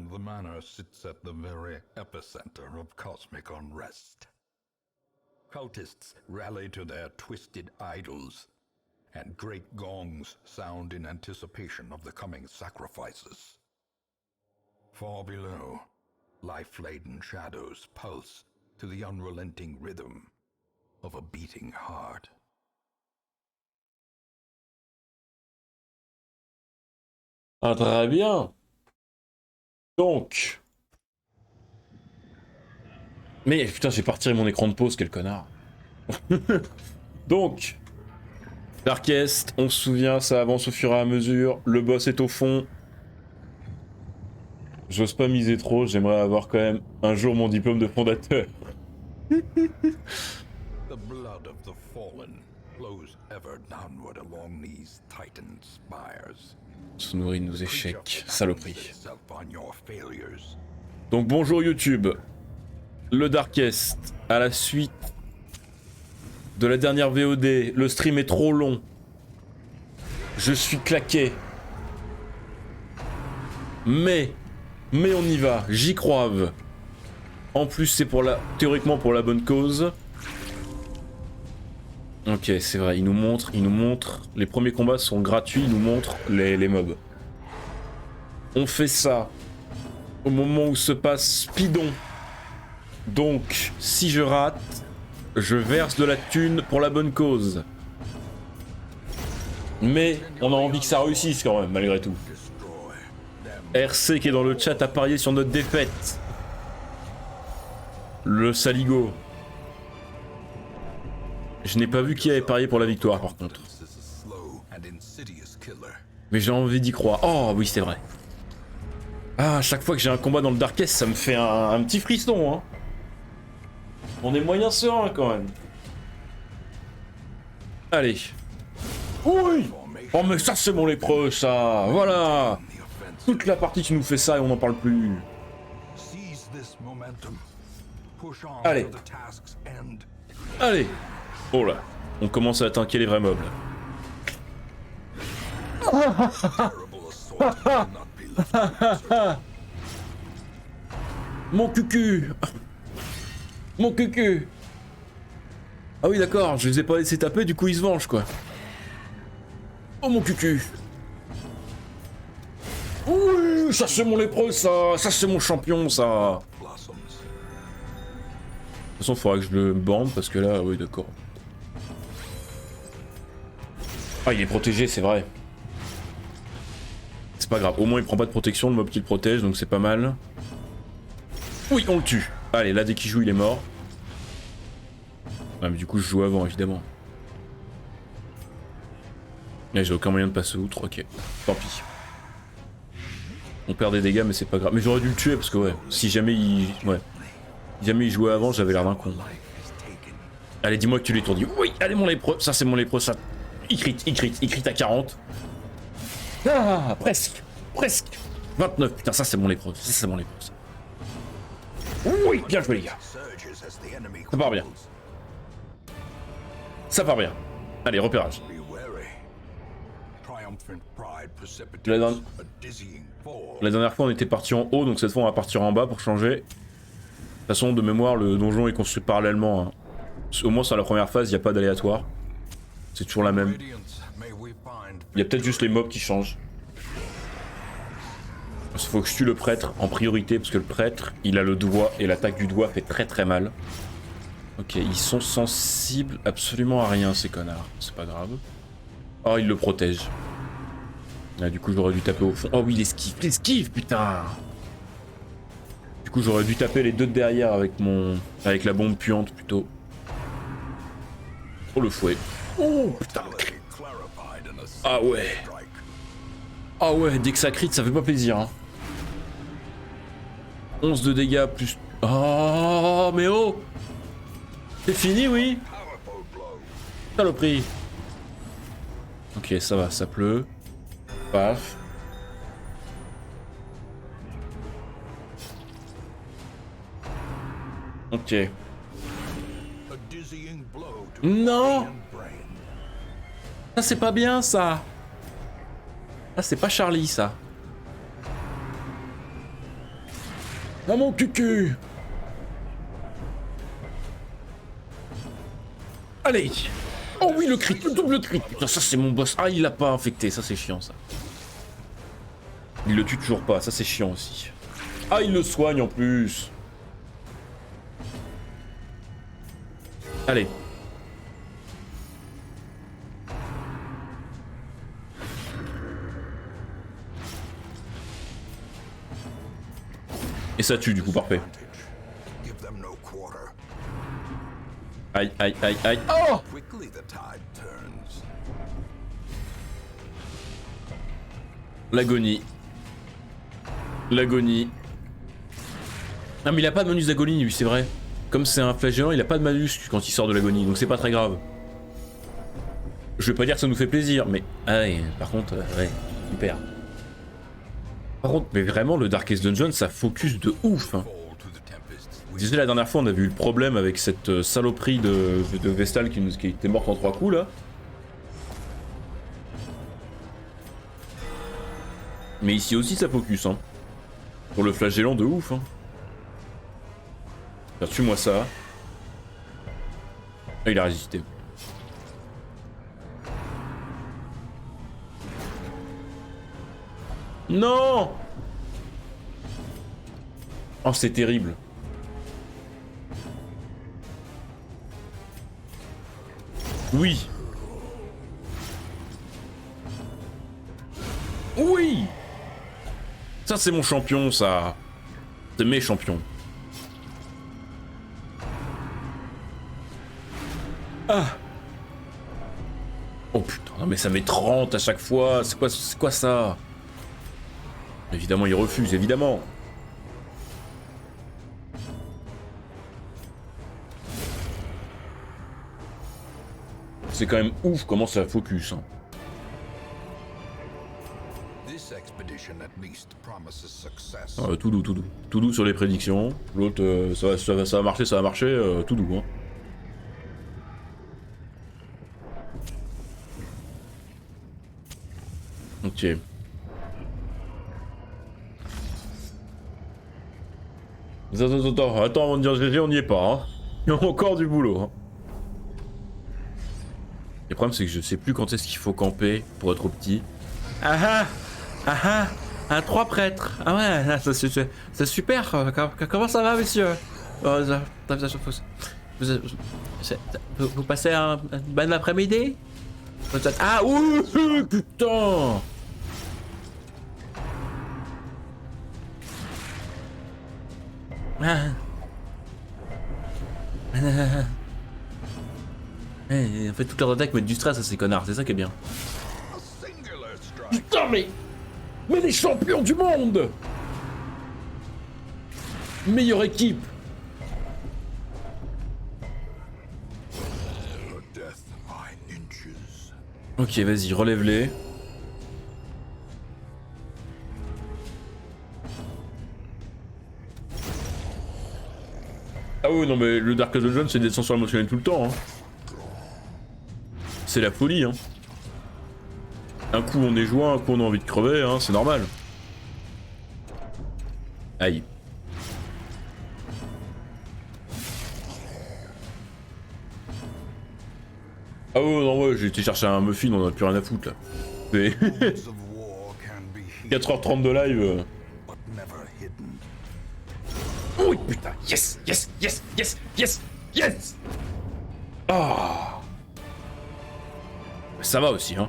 And the manor sits at the very epicenter of cosmic unrest. Cultists rally to their twisted idols, and great gongs sound in anticipation of the coming sacrifices. Far below, life-laden shadows pulse to the unrelenting rhythm of a beating heart. Ah, très bien. Donc. Mais putain, j'ai pas retiré mon écran de pause, quel connard. Donc. Darkest, on se souvient, ça avance au fur et à mesure. Le boss est au fond. J'ose pas miser trop, j'aimerais avoir quand même un jour mon diplôme de fondateur. The blood of the fallen flows ever downward along these titan spires. Se nourrit de nos échecs, saloperie. Donc bonjour YouTube. Le Darkest, à la suite de la dernière VOD, le stream est trop long. Je suis claqué. Mais on y va, j'y croive. En plus c'est théoriquement pour la bonne cause. Ok, c'est vrai, il nous montre, les premiers combats sont gratuits, il nous montre les mobs. On fait ça au moment où se passe Spidon. Donc, si je rate, je verse de la thune pour la bonne cause. Mais on a envie que ça réussisse quand même, malgré tout. RC qui est dans le chat a parié sur notre défaite. Le saligo. Je n'ai pas vu qui avait parié pour la victoire par contre. Mais j'ai envie d'y croire. Oh oui, c'est vrai. Ah, à chaque fois que j'ai un combat dans le Darkest, ça me fait un petit frisson, hein. On est moyen serein quand même. Allez. Oui. Oh mais ça c'est mon lépreux, ça. Voilà. Toute la partie qui nous fait ça et on n'en parle plus. Allez. Allez. Oh là. On commence à attaquer les vrais mobs. Mon cucu. Mon cucu. Ah oui d'accord, je les ai pas laissés taper, du coup ils se vengent quoi. Oh mon cucu. Oui, ça c'est mon lépreux ça. Ça c'est mon champion ça. De toute façon faudra que je le bande parce que là, oui d'accord. Ah il est protégé c'est vrai. C'est pas grave, au moins il prend pas de protection, le mob qui le protège donc c'est pas mal. Oui on le tue. Allez là dès qu'il joue il est mort. Ah mais du coup je joue avant évidemment. Là j'ai aucun moyen de passer outre, ok. Tant pis. On perd des dégâts mais c'est pas grave. Mais j'aurais dû le tuer parce que ouais, si jamais il... Ouais. Si jamais il jouait avant j'avais l'air d'un con. Allez dis-moi que tu l'étourdis. Oui, allez mon lépreux, ça c'est mon lépreux, ça... Il crit à 40. Ah, presque, 29, putain ça c'est mon lépreux, ça. Oui, bien joué les gars. Ça part bien. Allez, repérage. La dernière fois on était parti en haut, donc cette fois on va partir en bas pour changer. De toute façon de mémoire le donjon est construit parallèlement. Hein. Au moins sur la première phase il n'y a pas d'aléatoire. C'est toujours la même. Il y a peut-être juste les mobs qui changent. Il faut que je tue le prêtre en priorité parce que le prêtre il a le doigt et l'attaque du doigt fait très mal. Ok, ils sont sensibles absolument à rien ces connards, c'est pas grave. Oh il le protège. Ah, du coup j'aurais dû taper au fond. Oh oui l'esquive putain. Du coup j'aurais dû taper les deux de derrière avec la bombe puante plutôt. Oh le fouet. Oh putain. Ah ouais. Ah ouais, dès que ça crit, ça fait pas plaisir. Hein. 11 de dégâts plus... Oh, mais oh. C'est fini, oui. Saloperie. Ok, ça va, ça pleut. Paf. Ok. Non. Ça c'est pas bien ça. Ah c'est pas Charlie ça. Ah mon cucu. Allez. Oh oui, le crit, le double crit. Putain, ça c'est mon boss. Ah, il l'a pas infecté, ça c'est chiant ça. Il le tue toujours pas, ça c'est chiant aussi. Ah, il le soigne en plus. Allez. Et ça tue du coup, parfait. Aïe, aïe, aïe, aïe. Oh! L'agonie. L'agonie. Ah mais il a pas de bonus d'agonie lui, c'est vrai. Comme c'est un flagellant, il a pas de malus quand il sort de l'agonie, donc c'est pas très grave. Je vais pas dire que ça nous fait plaisir, mais... Ah ouais, par contre, ouais, super. Par contre, mais vraiment, le Darkest Dungeon, ça focus de ouf. Hein. Disais la dernière fois, on avait eu le problème avec cette saloperie de Vestal qui était morte en 3 coups, là. Mais ici aussi, ça focus, hein. Pour le flagellant de ouf, hein. Tue-moi ça. Ah, il a résisté. Non! Oh, c'est terrible. Oui. Oui! Ça, c'est mon champion, ça. C'est mes champions. Ah! Oh putain, non mais ça met 30 à chaque fois. C'est quoi ça? Évidemment, il refuse, évidemment. C'est quand même ouf comment ça focus. Hein. Tout doux, tout doux. Tout doux sur les prédictions. L'autre, ça va marcher, tout doux. Hein. Ok. Attends, avant de dire GG, on n'y est pas. Hein. Il y a encore du boulot. Hein. Le problème, c'est que je sais plus quand est-ce qu'il faut camper pour être au petit. Ah ah! Un 3 prêtres. Ah ouais, c'est super. Comment ça va, monsieur? Vous passez un bon après-midi? Ah ouh, putain! En fait, toutes leurs attaques mettent du stress à ces connards, c'est ça qui est bien. Putain, mais les champions du monde! Meilleure équipe! Ok, vas-y, relève-les. Ah oui, non mais le Darkest Dungeon, c'est des descensions émotionnelles tout le temps. Hein. C'est la folie. Hein. Un coup on est joint, un coup on a envie de crever, hein, c'est normal. Aïe. Ah ouais, non, ouais, j'ai été chercher un muffin, on a plus rien à foutre là. C'est 4h30 de live. Oui, putain, yes, yes, yes, yes, yes, yes. Ah. Ça va aussi, hein.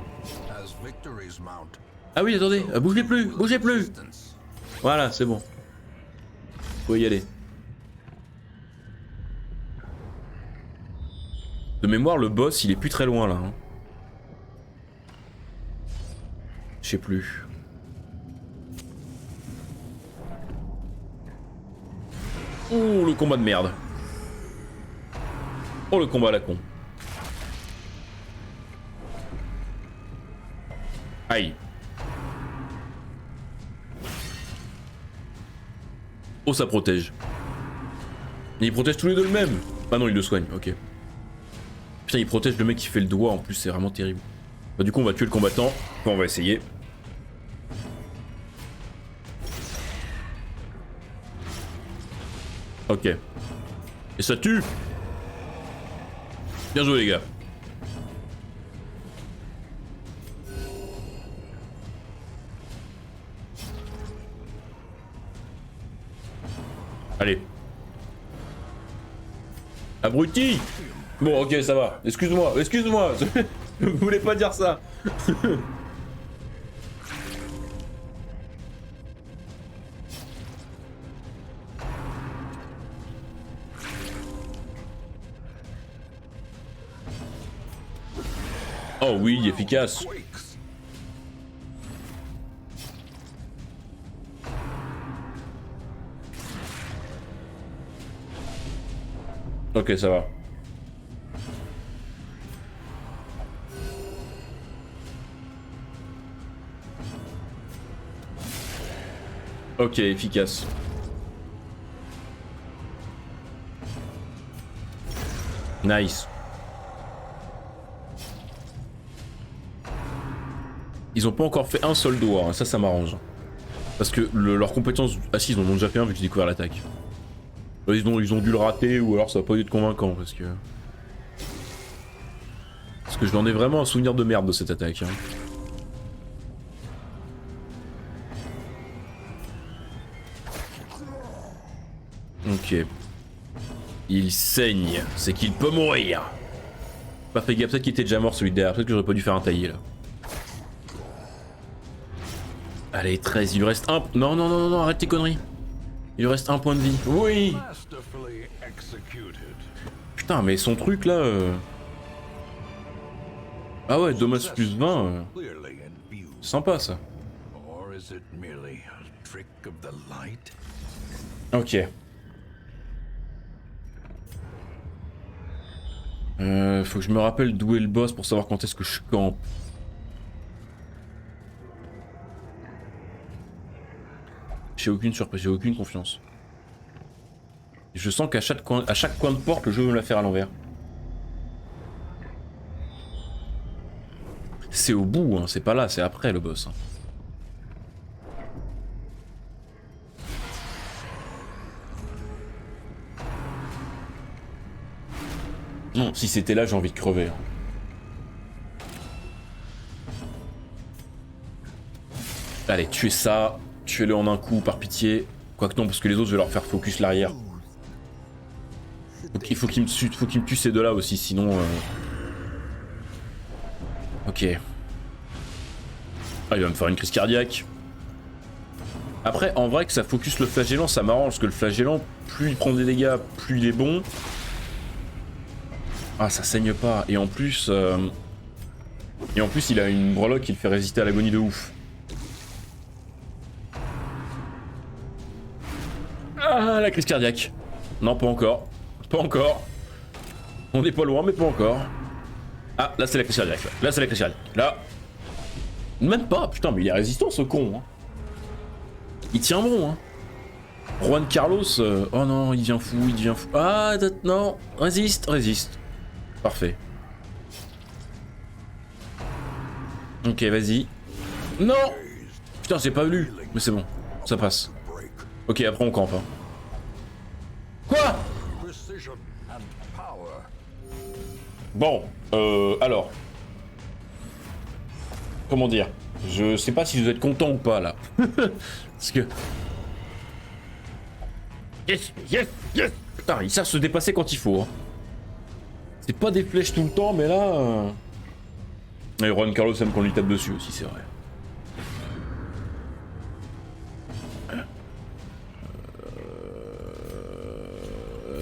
Ah oui, attendez, bougez plus, bougez plus. Voilà, c'est bon. Faut y aller. De mémoire, le boss, il est plus très loin là. Hein. Je sais plus. Ouh, le combat de merde. Oh, le combat à la con. Aïe. Oh, ça protège. Et ils protègent tous les deux le même. Ah non, ils le soignent, ok. Putain, il protège le mec qui fait le doigt en plus, c'est vraiment terrible. Bah, du coup, on va tuer le combattant. Enfin, on va essayer. Ok. Et ça tue. Bien joué les gars. Allez. Abruti. Bon ok ça va. Excuse-moi, excuse-moi. Je voulais pas dire ça. Oh oui, efficace. Ok, ça va. Ok, efficace. Nice. Ils ont pas encore fait un seul doigt, hein. Ça m'arrange. Parce que leur compétence... Ah si, ils en ont déjà fait un vu que j'ai découvert l'attaque. Ils ont dû le rater ou alors ça a pas dû être convaincant parce que... Parce que j'en ai vraiment un souvenir de merde de cette attaque. Hein. Ok. Il saigne, c'est qu'il peut mourir. Pas fait gaffe, peut-être qu'il était déjà mort celui de derrière, peut-être que j'aurais pas dû faire un taillé là. Allez, 13, il lui reste un... Non, non, non, non, non, arrête tes conneries. Il lui reste un point de vie. Oui. Putain, mais son truc là... Ah ouais, dommage plus 20. Sympa ça. Ok. Faut que je me rappelle d'où est le boss pour savoir quand est-ce que je campe. J'ai aucune surprise, j'ai aucune confiance. Je sens qu'à chaque coin de porte, le jeu veut me la faire à l'envers. C'est au bout, hein, c'est pas là, c'est après le boss. Hein. Non, si c'était là, j'ai envie de crever. Hein. Allez, tuez ça. Tuez-le en un coup, par pitié. Quoique non, parce que les autres, je vais leur faire focus l'arrière. Il faut qu'ils me tuent ces deux-là aussi, sinon... Ok. Ah, il va me faire une crise cardiaque. Après, en vrai, que ça focus le flagellant, ça m'arrange, parce que le flagellant, plus il prend des dégâts, plus il est bon. Ah, ça saigne pas. Et en plus, il a une breloque qui le fait résister à l'agonie de ouf. Ah, la crise cardiaque. Non, pas encore. Pas encore. On n'est pas loin, mais pas encore. Ah, là c'est la crise cardiaque. Là c'est la crise cardiaque. Là. Même pas. Putain, mais il est résistant ce con. Hein. Il tient bon. Hein. Juan Carlos. Oh non, il devient fou, il devient fou. Ah, non. Résiste, résiste. Parfait. Ok, vas-y. Non. Putain, j'ai pas lu. Mais c'est bon. Ça passe. Ok, après on campe. Hein. Quoi? Bon, alors. Comment dire? Je sais pas si vous êtes content ou pas là. Parce que... Yes, yes, yes. Putain, ils savent se dépasser quand il faut. Hein. C'est pas des flèches tout le temps, mais là... Et Juan Carlos aime qu'on lui tape dessus aussi, c'est vrai.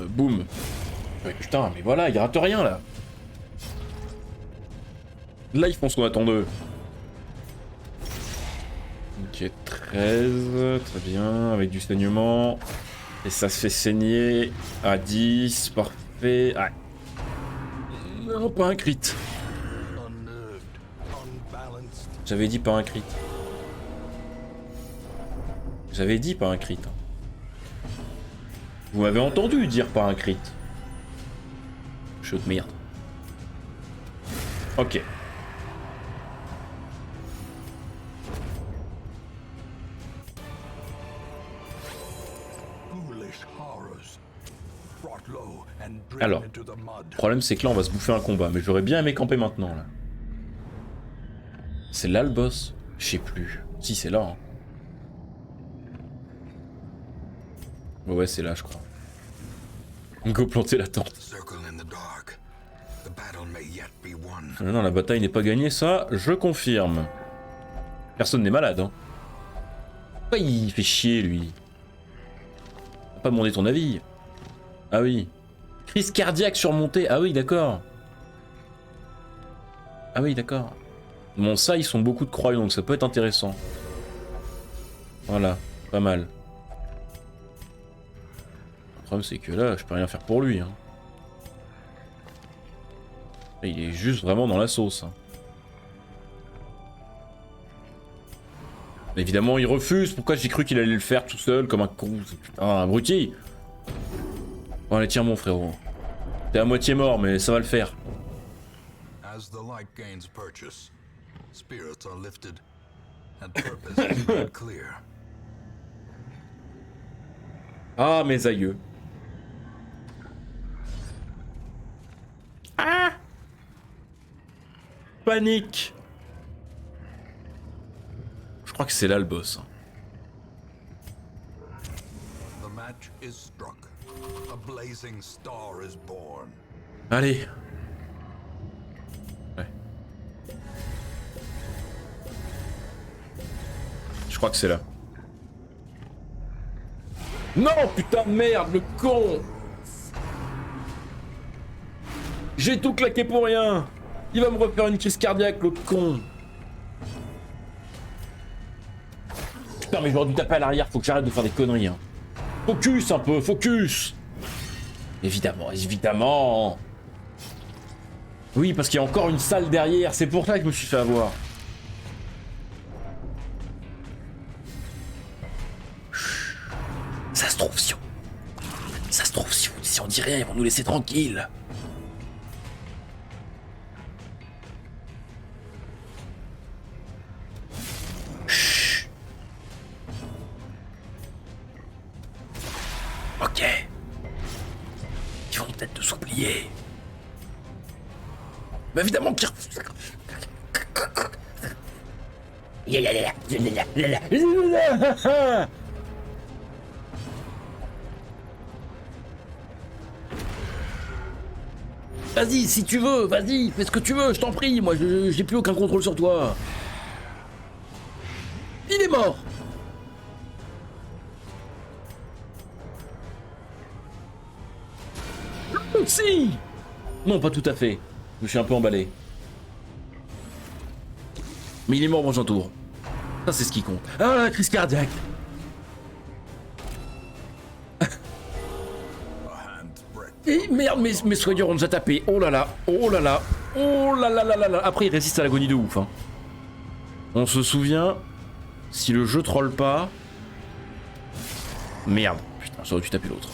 Boum. Ouais, putain, mais voilà, il rate rien là. Là, ils font ce qu'on attend d'eux. Ok, 13, très bien, avec du saignement. Et ça se fait saigner à 10, parfait. Ah. Non, pas un crit. J'avais dit pas un crit. J'avais dit pas un crit. Vous m'avez entendu dire pas un crit. Chaud de merde. Ok. Alors, le problème c'est que là on va se bouffer un combat, mais j'aurais bien aimé camper maintenant là. C'est là le boss? Je sais plus. Si c'est là. Hein. Ouais, c'est là je crois. Go planter la tente. Non, la bataille n'est pas gagnée, ça je confirme. Personne n'est malade, hein. Pourquoi il fait chier lui? T'as pas demandé ton avis? Ah oui. Crise cardiaque surmontée. Ah oui, d'accord. Ah oui, d'accord. Bon, ça, ils sont beaucoup de croyants, donc ça peut être intéressant. Voilà, pas mal. Le problème, c'est que là, je peux rien faire pour lui. Hein. Il est juste vraiment dans la sauce. Hein. Évidemment, il refuse. Pourquoi j'ai cru qu'il allait le faire tout seul, comme un con? Putain, un abruti. Bon, allez, tiens, mon frérot. T'es à moitié mort, mais ça va le faire. As the light gains purchase, spirits are lifted, and purpose is made clear. Ah, mes aïeux. Ah! Panique! Je crois que c'est là le boss. The match is struck. A blazing star is born. Allez. Ouais. Je crois que c'est là. Non, putain de merde, le con! J'ai tout claqué pour rien! Il va me refaire une crise cardiaque, l'autre con! Putain, mais j'aurais dû taper à l'arrière, faut que j'arrête de faire des conneries. Hein. Focus un peu, focus! Évidemment, évidemment! Oui, parce qu'il y a encore une salle derrière, c'est pour ça que je me suis fait avoir. Ça se trouve, si on dit rien, ils vont nous laisser tranquilles. Chut. Ok. Ils vont peut-être nous oublier. Mais évidemment qu'ils refusent. Vas-y, si tu veux, vas-y, fais ce que tu veux, je t'en prie, moi j'ai plus aucun contrôle sur toi. Il est mort. Si. Non, pas tout à fait. Je me suis un peu emballé. Mais il est mort, mon Jantour. Ça, c'est ce qui compte. Ah, la crise cardiaque. Et merde, mes soigneurs ont déjà tapé. Oh là là, oh là là, oh là là là là là. Après, il résiste à l'agonie de ouf. Hein. On se souvient, si le jeu troll pas... Merde, putain, j'aurais dû taper l'autre.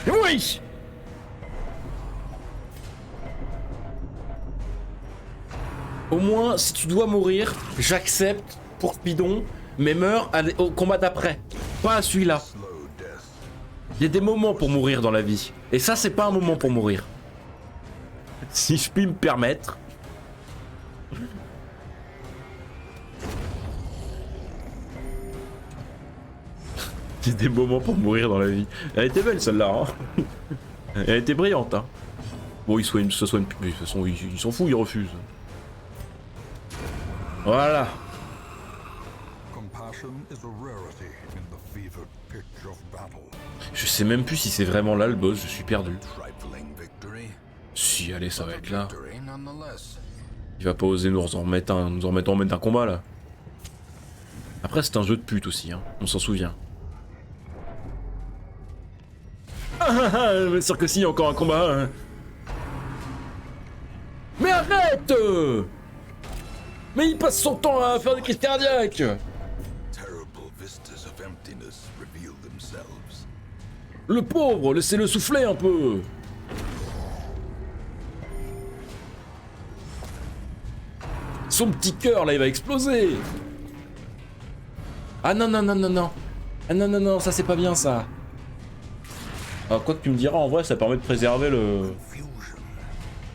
Oui! Au moins, si tu dois mourir, j'accepte pour Spidon, mais meurs au combat d'après. Pas à celui-là. Il y a des moments pour mourir dans la vie. Et ça, c'est pas un moment pour mourir. Si je puis me permettre. Il y a des moments pour mourir dans la vie. Elle était belle celle-là. Hein. Elle était brillante. Hein. Bon, il se soigne plus. Mais de toute façon, il s'en fout, il refuse. Voilà. Je sais même plus si c'est vraiment là le boss, je suis perdu. Si, allez, ça va être là. Il va pas oser nous en remettre un combat là. Après, c'est un jeu de pute aussi, hein. On s'en souvient. Bien sûr que si, il y a encore un combat. Hein. Mais arrête! Mais il passe son temps à faire des crises cardiaques! Le pauvre, laissez-le souffler un peu! Son petit cœur là, il va exploser! Ah non, non, non, non, non! Ah non, non, non, ça c'est pas bien ça. Alors quoi que tu me diras, en vrai, ça permet de préserver le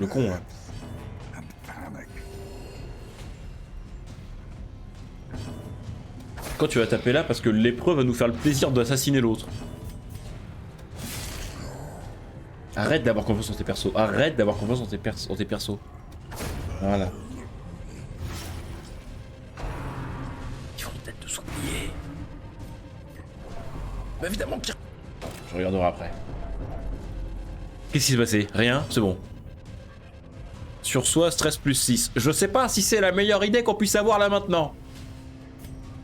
con, là. Quand tu vas taper là, parce que l'épreuve va nous faire le plaisir d'assassiner l'autre. Arrête d'avoir confiance en tes persos. Arrête d'avoir confiance en tes persos. Voilà. Ils vont peut-être te s'oublier. Bah évidemment qu'il... Je regarderai après. Qu'est-ce qui s'est passé? Rien? C'est bon. Sur soi, stress plus 6. Je sais pas si c'est la meilleure idée qu'on puisse avoir là maintenant.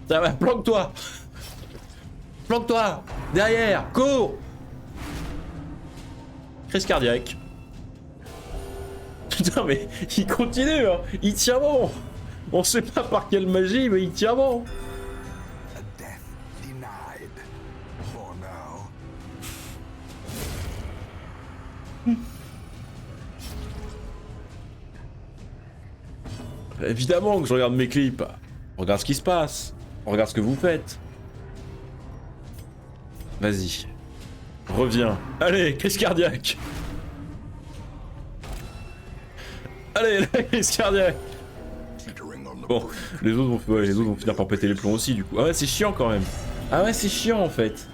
Ça va, planque-toi. Planque-toi. Derrière, cours. Crise cardiaque. Putain, mais il continue, hein. Il tient bon. On sait pas par quelle magie, mais il tient bon. Évidemment que je regarde mes clips. Regarde ce qui se passe. Regarde ce que vous faites. Vas-y. Reviens. Allez, crise cardiaque. Allez, la crise cardiaque. Bon, les autres vont finir par péter les plombs aussi du coup. Ah ouais, c'est chiant quand même. Ah ouais, c'est chiant en fait.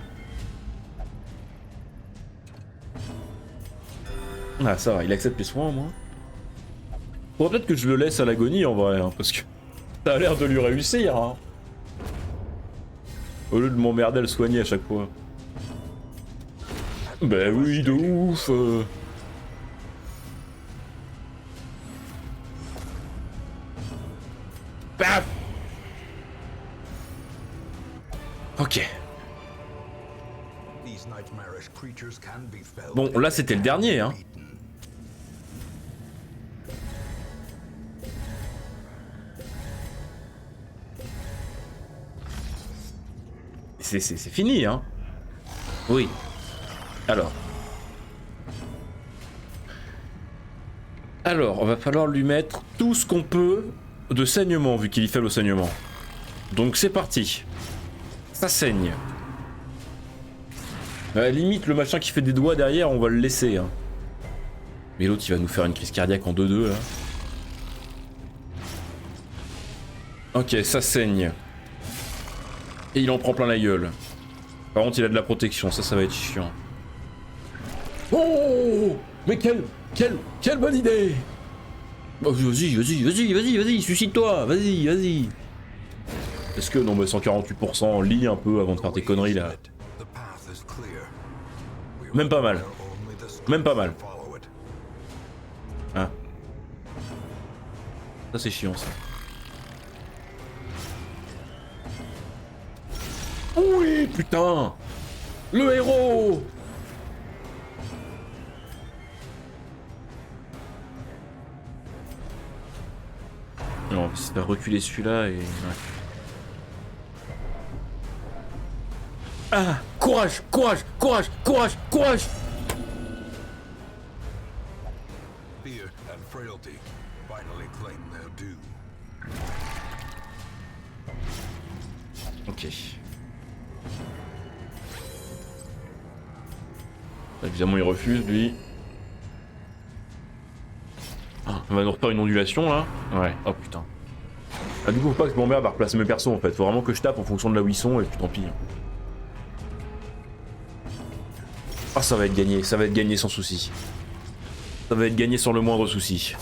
Ah ça va, il accepte les soins au moins. Faudrait peut-être que je le laisse à l'agonie en vrai, hein, parce que ça a l'air de lui réussir. Hein. Au lieu de m'emmerder à le soigner à chaque fois. Bah oui, de ouf. Paf. Ok. Bon, là c'était le dernier, hein. C'est fini, hein. Oui. Alors, on va falloir lui mettre tout ce qu'on peut de saignement, vu qu'il y fait le saignement. Donc c'est parti. Ça saigne. À la limite, le machin qui fait des doigts derrière, on va le laisser. Hein. Mais l'autre, il va nous faire une crise cardiaque en 2-2, là. Ok, ça saigne. Et il en prend plein la gueule. Par contre, il a de la protection, ça va être chiant. Oh, mais quelle bonne idée. Oh, vas-y, suscite-toi, vas-y. Est-ce que, non mais 148%, lis un peu avant de faire tes conneries là. Même pas mal. Hein. Ça c'est chiant ça. Oui, putain. Le héros. Non, on va se faire reculer celui-là et... Ouais. Ah, courage. Ok. Évidemment, il refuse, lui. Ah, on va nous refaire une ondulation, là. Ouais, oh putain. Ah, du coup, faut pas que je m'emmerde à replacer mes persos, en fait. Faut vraiment que je tape en fonction de là où ils sont, et puis tant pis. Ah, ça va être gagné sans souci. Ça va être gagné sans le moindre souci.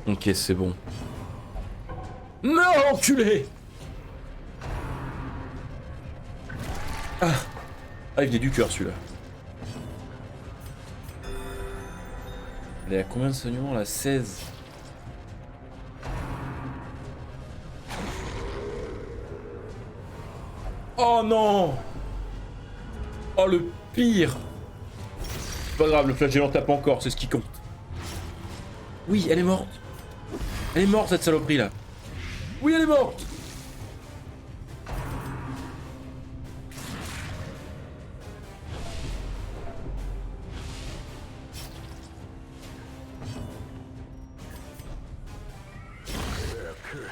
Ok, c'est bon. Non, enculé! Ah, il venait du cœur celui-là. Elle est à combien de saignements là? 16. Oh non! Oh le pire! C'est pas grave, le flagellant tape encore, c'est ce qui compte. Oui, elle est morte. Elle est morte cette saloperie là. Oui, elle est morte.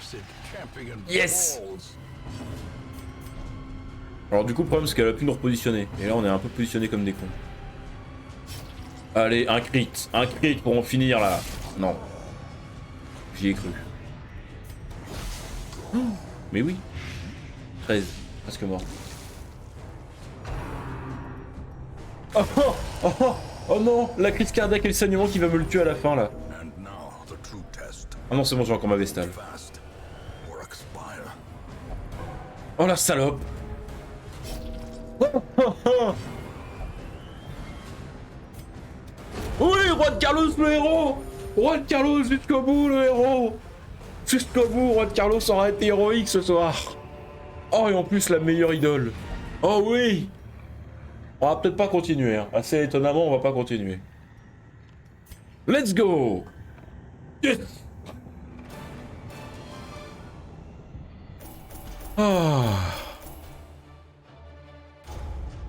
acid champion Yes. falls. Alors du coup, le problème, c'est qu'elle a pu nous repositionner. Et là, on est un peu positionné comme des cons. Allez, un crit pour en finir, là. Non. J'y ai cru. Oh, mais oui. 13, presque mort. Oh, oh, oh, oh, oh non, la crise cardiaque et le saignement qui va me le tuer à la fin, là. And now the true test. Ah non, c'est bon, j'ai encore ma vestale. Fast or expire. Oh la salope. Oui, Roi de Carlos le héros. Roi de Carlos jusqu'au bout le héros. Jusqu'au bout, Roi de Carlos aura été héroïque ce soir. Oh et en plus la meilleure idole. Oh oui. On va peut-être pas continuer, hein. Assez étonnamment on va pas continuer. Let's go. Yes.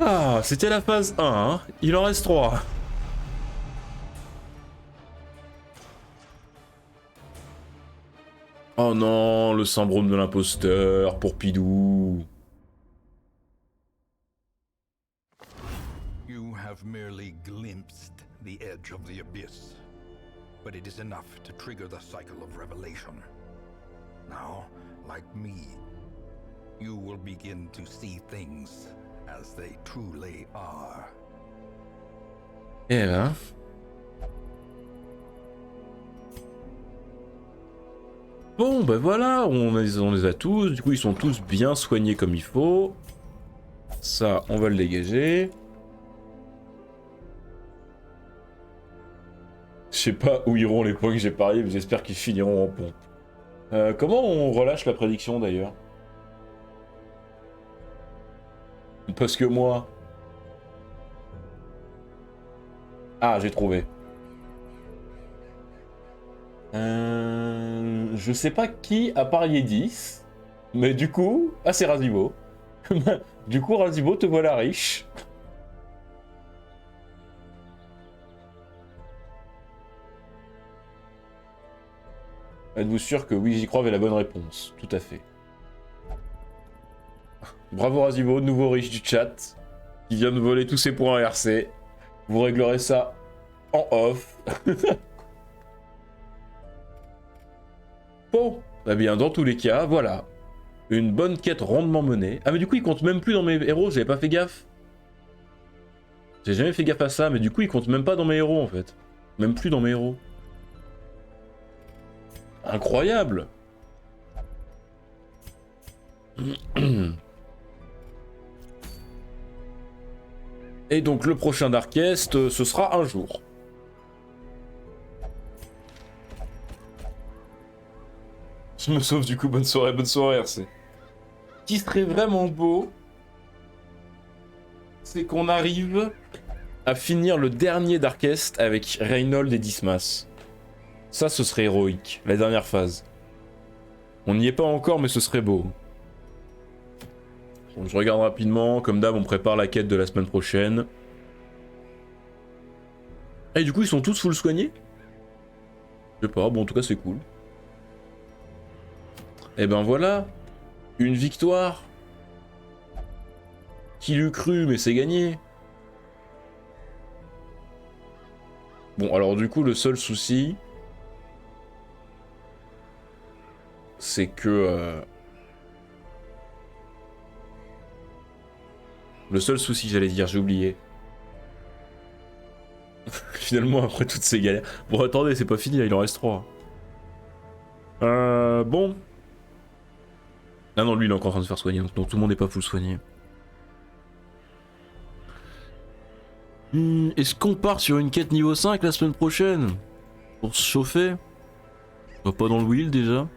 Ah, c'était la phase 1, hein. Il en reste 3. Oh non, le syndrome de l'imposteur pour Pidou. You have merely glimpsed the edge of the abyss, but it is enough to trigger the cycle of revelation. Now, like me, you will begin to see things as they truly are. Eh ben. Bon, ben voilà, on les a tous. Du coup, ils sont tous bien soignés comme il faut. Ça, on va le dégager. Je sais pas où iront les points que j'ai pariés, mais j'espère qu'ils finiront en pompe. Comment on relâche la prédiction d'ailleurs? Parce que moi... Ah, j'ai trouvé. Je sais pas qui a parié 10, mais du coup... Ah, c'est Razibo. Du coup, Razibo, te voilà riche. Êtes-vous sûr que oui, j'y crois avait la bonne réponse? Tout à fait. Bravo Razibo, nouveau riche du chat, qui vient de voler tous ses points RC. Vous réglerez ça en off. Bon, eh bien dans tous les cas, voilà. Une bonne quête rondement menée. Ah mais du coup il compte même plus dans mes héros, j'avais pas fait gaffe. J'ai jamais fait gaffe à ça, mais du coup il compte même pas dans mes héros en fait. Même plus dans mes héros. Incroyable. Et donc le prochain Darkest, ce sera un jour. Je me sauve du coup, bonne soirée RC. Ce qui serait vraiment beau, c'est qu'on arrive à finir le dernier Darkest avec Reynold et Dismas. Ça, ce serait héroïque, la dernière phase. On n'y est pas encore, mais ce serait beau. Bon, je regarde rapidement, comme d'hab, on prépare la quête de la semaine prochaine. Et du coup, ils sont tous full soignés? Je sais pas, bon, en tout cas, c'est cool. Et ben voilà, une victoire. Qui l'eût cru, mais c'est gagné. Bon, alors du coup, le seul souci, c'est que... Le seul souci, j'allais dire, j'ai oublié. Finalement, après toutes ces galères... Bon, attendez, c'est pas fini, là, il en reste 3. Bon. Ah non, lui, il est encore en train de se faire soigner, donc tout le monde n'est pas full soigné. Est-ce qu'on part sur une quête niveau 5 la semaine prochaine? Pour se chauffer? Pas dans le wheel, déjà?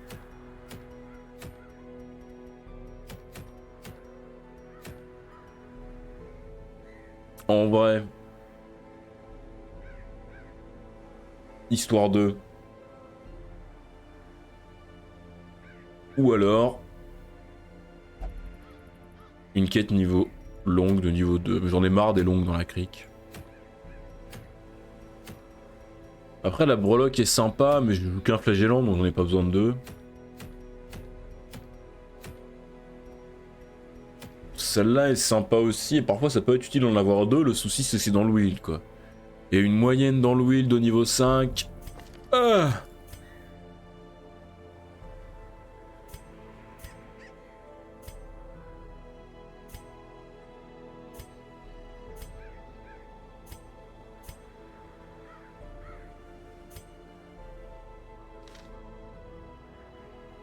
En vrai. Histoire de... Ou alors... Une quête niveau longue de niveau 2. J'en ai marre des longues dans la crique. Après la breloque est sympa, mais je joue qu'un flagellant, donc j'en ai pas besoin de deux. celle-là est sympa aussi, et parfois ça peut être utile d'en avoir deux, le souci c'est dans le wheel, quoi. Il y a une moyenne dans le wheel de niveau 5. Ah.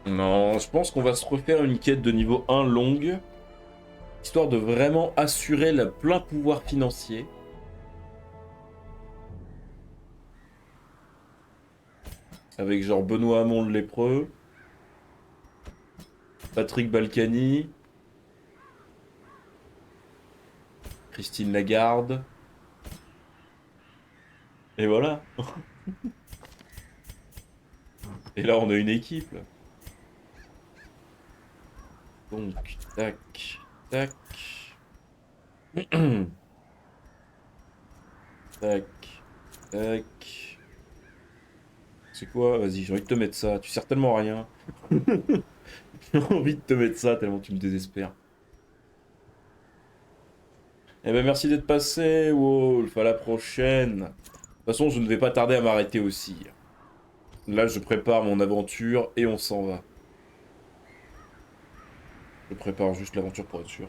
Non, je pense qu'on va se refaire une quête de niveau 1 longue, histoire de vraiment assurer le plein pouvoir financier. Avec genre Benoît Hamon le lépreux, Patrick Balkany, Christine Lagarde. Et voilà. Et là on a une équipe là. Donc, tac, tac. Tac, tac. C'est quoi? Vas-y, j'ai envie de te mettre ça. Tu sers tellement à rien. J'ai envie de te mettre ça tellement tu me désespères. Eh ben merci d'être passé, Wolf. À la prochaine. De toute façon, je ne vais pas tarder à m'arrêter aussi. Là, je prépare mon aventure et on s'en va. Je prépare juste l'aventure pour être sûr.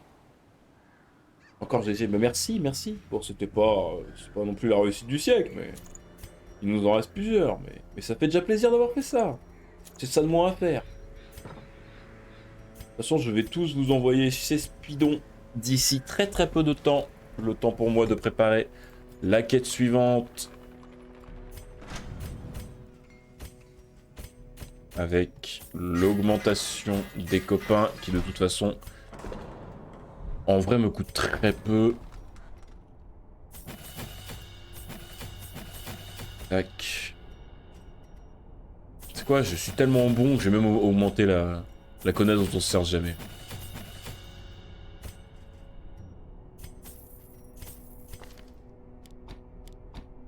Encore GG, mais merci. Bon, c'est pas non plus la réussite du siècle, mais il nous en reste plusieurs. Mais ça fait déjà plaisir d'avoir fait ça. C'est ça de moins à faire. De toute façon, je vais tous vous envoyer chez Spidon d'ici très peu de temps. Le temps pour moi de préparer la quête suivante. Avec l'augmentation des copains qui de toute façon en vrai me coûte très peu. Tac. C'est quoi, je suis tellement bon que j'ai même augmenté la connasse dont on se sert jamais.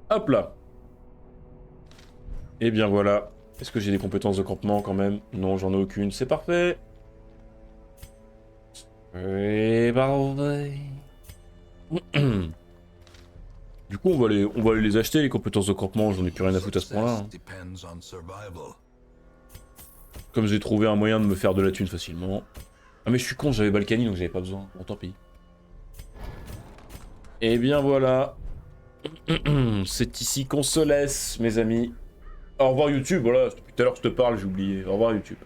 Hop là. Et bien voilà. Est-ce que j'ai des compétences de campement quand même? Non, j'en ai aucune. C'est parfait. Et parfait. Du coup, on va aller les acheter, les compétences de campement. J'en ai plus rien à foutre à ce point-là. Hein. Comme j'ai trouvé un moyen de me faire de la thune facilement. Ah mais je suis con, j'avais Balkany donc j'avais pas besoin. Bon, tant pis. Et bien voilà. C'est ici qu'on se laisse, mes amis. Au revoir YouTube, voilà, depuis tout à l'heure je te parle, j'ai oublié. Au revoir YouTube.